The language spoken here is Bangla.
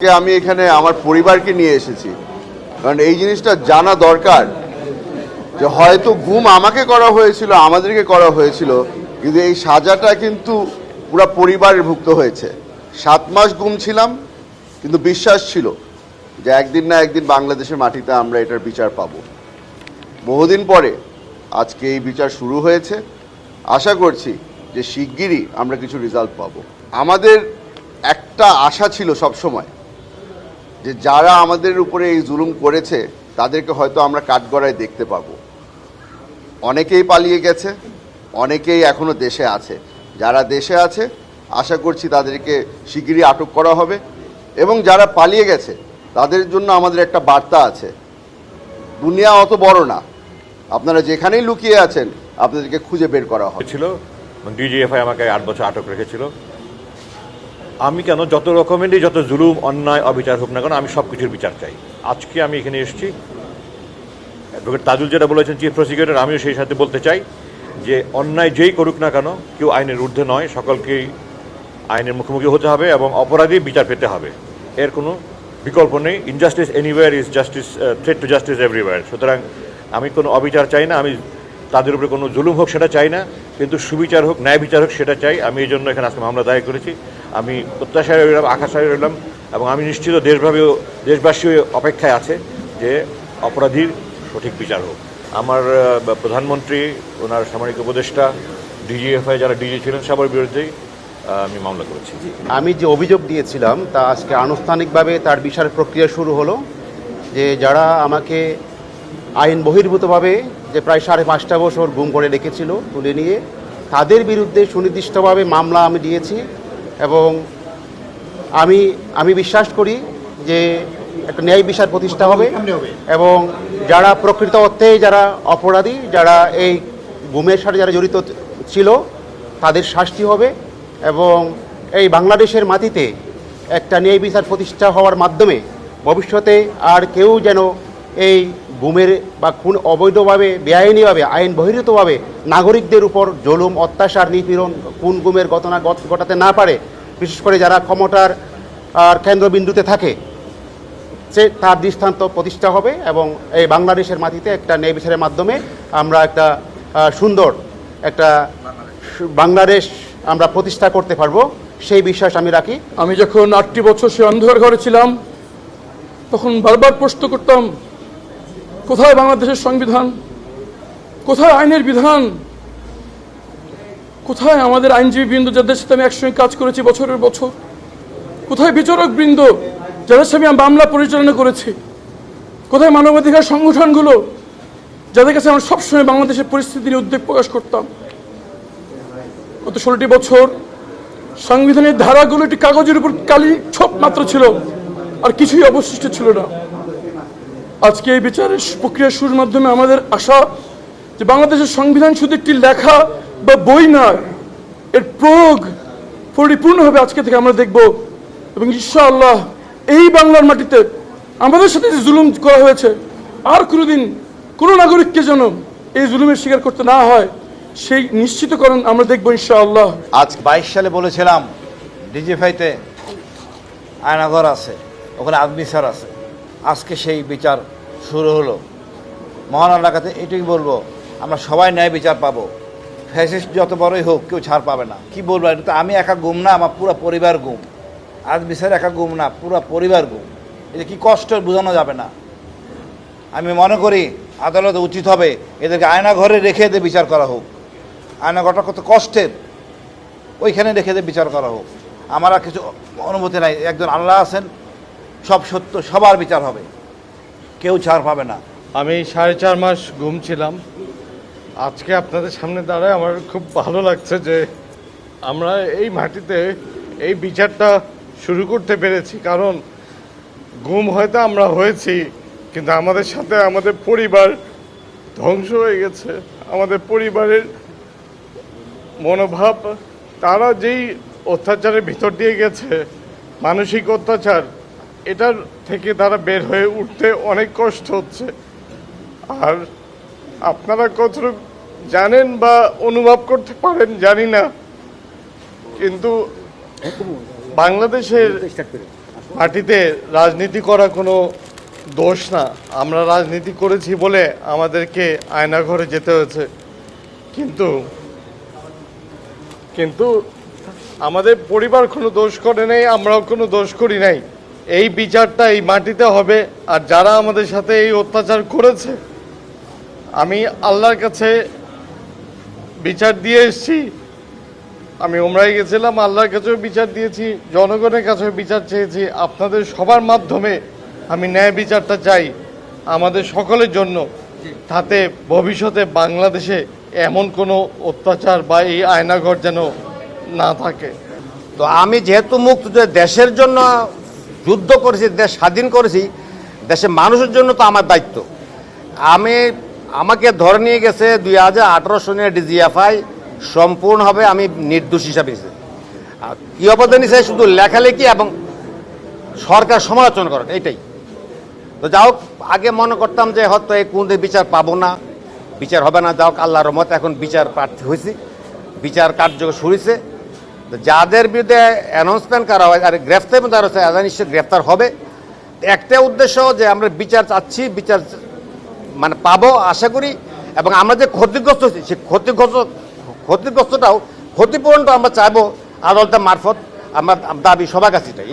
আমি এখানে আমার পরিবারকে নিয়ে এসেছি, কারণ এই জিনিসটা জানা দরকার যে হয়তো গুম আমাকে করা হয়েছিল, আমাদেরকে করা হয়েছিল, কিন্তু এই সাজাটা কিন্তু পুরো পরিবারের ভুক্ত হয়েছে। 7 মাস গুম ছিলাম, কিন্তু বিশ্বাস ছিল যে একদিন না একদিন বাংলাদেশের মাটিতে আমরা এটার বিচার পাব। বহুদিন পরে আজকে এই বিচার শুরু হয়েছে। আশা করছি যে শিগগিরই আমরা কিছু রেজাল্ট পাব। আমাদের একটা আশা ছিল সবসময় যে যারা আমাদের উপরে এই জুলুম করেছে তাদেরকে হয়তো আমরা কাঠগড়ায় দেখতে পাবো। অনেকেই পালিয়ে গেছে, অনেকেই এখনো দেশে আছে। যারা দেশে আছে আশা করছি তাদেরকে শিগগিরই আটক করা হবে, এবং যারা পালিয়ে গেছে তাদের জন্য আমাদের একটা বার্তা আছে, দুনিয়া অত বড় না, আপনারা যেখানেই লুকিয়ে আছেন আপনাদেরকে খুঁজে বের করা হয়েছিল। ডিজিএফআই আমাকে 8 বছর আটক রেখেছিল। আমি কেন যত রকমেরই যত জুলুম অন্যায় অবিচার হোক না কেন, আমি সব কিছুর বিচার চাই। আজকে আমি এখানে এসেছি, অ্যাডভোকেট তাজুল যেটা বলেছেন চিফ প্রসিকিউটর, আমিও সেই সাথে বলতে চাই যে অন্যায় যেই করুক না কেন কেউ আইনের ঊর্ধ্বে নয়, সকলকেই আইনের মুখোমুখি হতে হবে এবং অপরাধী বিচার পেতে হবে, এর কোনো বিকল্প নেই। Injustice anywhere is justice, threat to justice everywhere. সুতরাং আমি কোনো অবিচার চাই না, আমি তাদের উপরে কোনো জুলুম হোক সেটা চাই না, কিন্তু সুবিচার হোক, ন্যায় বিচার হোক সেটা চাই। আমি এই জন্য এখানে আজকে মামলা দায়ের করেছি। আমি প্রত্যাশায় রইলাম, আকাশায় রইলাম, এবং আমি নিশ্চিত দেশবাসী অপেক্ষায় আছে যে অপরাধীর সঠিক বিচার হোক। আমার প্রধানমন্ত্রী, ওনার সামরিক উপদেষ্টা, ডিজিএফআই যারা ডিজি ছিলেন সবার বিরুদ্ধেই আমি মামলা করেছি। আমি যে অভিযোগ দিয়েছিলাম তা আজকে আনুষ্ঠানিকভাবে তার বিচার প্রক্রিয়া শুরু হলো। যে যারা আমাকে আইন বহির্ভূতভাবে যে প্রায় 5.5 বছর গুম করে রেখেছিল তুলে নিয়ে, তাদের বিরুদ্ধে সুনির্দিষ্টভাবে মামলা আমি দিয়েছি, এবং আমি বিশ্বাস করি যে একটা ন্যায় বিচার প্রতিষ্ঠা হবে, এবং যারা প্রকৃত অর্থে যারা অপরাধী, যারা এই গুমের সাথে যারা জড়িত ছিল তাদের শাস্তি হবে, এবং এই বাংলাদেশের মাটিতে একটা ন্যায় বিচার প্রতিষ্ঠা হওয়ার মাধ্যমে ভবিষ্যতে আর কেউ যেন এই গুমের বা খুন অবৈধভাবে, বেআইনিভাবে, আইন বহির্ভূতভাবে নাগরিকদের উপর জুলুম, অত্যাচার, নিপীড়ন, খুন গুমের ঘটনা ঘটাতে না পারে। বিশেষ করে যারা ক্ষমতার কেন্দ্রবিন্দুতে থাকে, সে তার দৃষ্টান্ত প্রতিষ্ঠা হবে, এবং এই বাংলাদেশের মাটিতে একটা ন্যায় বিচারের মাধ্যমে আমরা একটা সুন্দর একটা বাংলাদেশ আমরা প্রতিষ্ঠা করতে পারবো, সেই বিশ্বাস আমি রাখি। আমি যখন 8টি বছর সে অন্ধকার ঘরে ছিলাম, তখন বারবার প্রশ্ন করতাম, কোথায় বাংলাদেশের সংবিধান, কোথায় আইনের বিধান, কোথায় আমাদের আইনজীবী বৃন্দ যাদের সাথে আমি একসঙ্গে কাজ করেছি বছরের বছর, কোথায় বিচারক বৃন্দ যাদের সাথে আমি মামলা পরিচালনা করেছি, কোথায় মানবাধিকার সংগঠনগুলো যাদের কাছে আমরা সবসময় বাংলাদেশের পরিস্থিতি নিয়ে উদ্বেগ প্রকাশ করতাম। গত 16টি বছর সংবিধানের ধারাগুলো একটি কাগজের উপর কালি ছোপ মাত্র ছিল, আর কিছুই অবশিষ্ট ছিল না। আজকে এই বিচারের প্রক্রিয়া শুরুর মাধ্যমে আমাদের আশা যে বাংলাদেশের সংবিধান শুধু একটি লেখা বা বই নয়, এর প্রয়োগ পরিপূর্ণভাবে আজকে থেকে আমরা দেখব, এবং ইনশাআল্লাহ এই বাংলার মাটিতে আমাদের সাথে যে জুলুম করা হয়েছে আর কোনোদিন কোনো নাগরিককে যেন এই জুলুমের শিকার করতে না হয়, সেই নিশ্চিতকরণ আমরা দেখবো ইনশাআল্লাহ। আজ 22 সালে বলেছিলাম ডিজিএফআইতে আয়নাঘর আছে, ওখানে আদমি স্যার আছে। আজকে সেই বিচার শুরু হলো। মহান আল্লাহর কাছে এটুকুই বলবো, আমরা সবাই ন্যায় বিচার পাবো। ফ্যাসিস্ট যত বড়ই হোক কেউ ছাড় পাবে না। কি বলবো, এটা তো আমি একা গুম না, আমার পুরো পরিবার গুম। আদমি স্যার একা গুম না, পুরো পরিবার গুম। এটা কি কষ্ট বোঝানো যাবে না। আমি মনে করি আদালতে উচিত হবে এদেরকে আয়নাঘরে রেখে এদের বিচার করা হোক। আয়নাঘরটা কত কষ্টের, ওইখানে রেখে এদের বিচার করা হোক। আমার আর কিছু অনুমতি নাই। একজন আল্লাহ আছেন, সব সত্য, সবার বিচার হবে, কেউ ছাড় পাবে না। আমি 4.5 মাস গুম ছিলাম। আজকে আপনাদের সামনে দাঁড়ায় আমার খুব ভালো লাগছে যে আমরা এই মাটিতে এই বিচারটা শুরু করতে পেরেছি। কারণ গুম হয়তো আমরা হয়েছি, কিন্তু আমাদের সাথে আমাদের পরিবার ধ্বংস হয়ে গেছে। আমাদের পরিবারের মনোভাব, তারা যেই অত্যাচারের ভিতর দিয়ে গেছে, মানসিক অত্যাচার, এটার থেকে তারা বের হয়ে উঠতে অনেক কষ্ট হচ্ছে। আর আপনারা কতটুকু জানেন বা অনুভব করতে পারেন জানি না, কিন্তু বাংলাদেশের মাটিতে রাজনীতি করা কোনো দোষ না। আমরা রাজনীতি করেছি বলে আমাদেরকে আয়নাঘরে যেতে হয়েছে, কিন্তু কিন্তু আমাদের পরিবার কোনো দোষ করে নাই, আমরাও কোনো দোষ করি নাই। এই বিচারটা এই মাটিতে হবে। আর যারা আমাদের সাথে এই অত্যাচার করেছে, আমি আল্লাহর কাছে বিচার দিয়ে এসেছি। আমি ওমরায় গেছিলাম, আল্লাহর কাছেও বিচার দিয়েছি, জনগণের কাছেও বিচার চেয়েছি। আপনাদের সবার মাধ্যমে আমি ন্যায় বিচারটা চাই আমাদের সকলের জন্য, তাতে ভবিষ্যতে বাংলাদেশে এমন কোনো অত্যাচার বা এই আয়নাঘর যেন না থাকে। তো আমি যেহেতু মুক্ত দেশের জন্য যুদ্ধ করেছি, দেশ স্বাধীন করেছি, দেশের মানুষের জন্য তো আমার দায়িত্ব। আমাকে ধরে নিয়ে গেছে 2018 সনে ডিজিএফআই, সম্পূর্ণভাবে আমি নির্দোষ হিসাবে নিয়েছি। কি অবদান নিয়েছে শুধু লেখালেখি এবং সরকার সমালোচনা করেন, এইটাই। তো যা হোক, আগে মনে করতাম যে হয়তো এই কোন বিচার পাবো না, বিচার হবে না। যা হোক, আল্লাহর রহমতে এখন বিচার প্রার্থী হয়েছি, বিচার কার্যকর শুরু হয়েছে। যাদের বিরুদ্ধে অ্যানাউন্সমেন্ট করা হয় আর গ্রেফতার যারা হচ্ছে, এরা নিশ্চয়ই গ্রেফতার হবে। একটা উদ্দেশ্য যে আমরা বিচার চাচ্ছি, বিচার মানে পাবো আশা করি, এবং আমরা যে ক্ষতিগ্রস্ত হচ্ছি সেই ক্ষতিগ্রস্তটাও, ক্ষতিপূরণটাও আমরা চাইবো আদালতের মারফত। আমার দাবি সবার কাছে এটাই।